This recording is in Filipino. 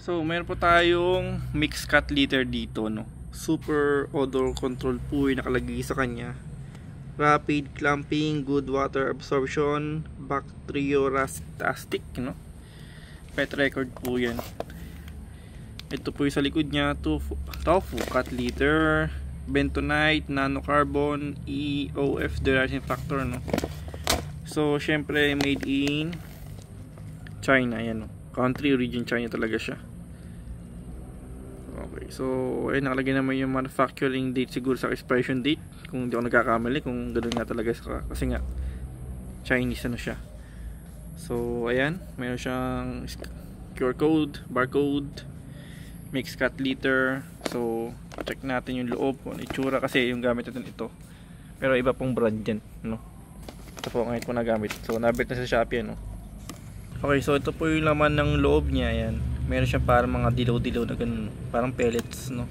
So, meron po tayong mixed cat litter dito, no. Super odor control po yung nakalagay sa kanya. Rapid clamping, good water absorption, bacteriorastic, no. Pet record po yan. Ito po yung sa likod niya, tofu cat litter, bentonite, nanocarbon, EOF deriving factor, no. So, syempre made in China, yan, no. Country origin China talaga siya. Okay, so ayun, nakalagay naman yung manufacturing date siguro sa expiration date, kung hindi ako nagkakamali, kung ganoon nga talaga kasi nga Chinese ano siya. So ayan, mayroon siyang QR code, barcode, mixed cat litter. So check natin yung loob, ano itsura, kasi yung gamit natin ito, pero iba pong brand yan, no. Ito po ngayon po nagamit, so nabit na sa Shopee, no. Okay, so ito po yung laman ng loob niya. Ayan, meron siyang parang mga dilaw-dilaw na ganun, parang pellets, no.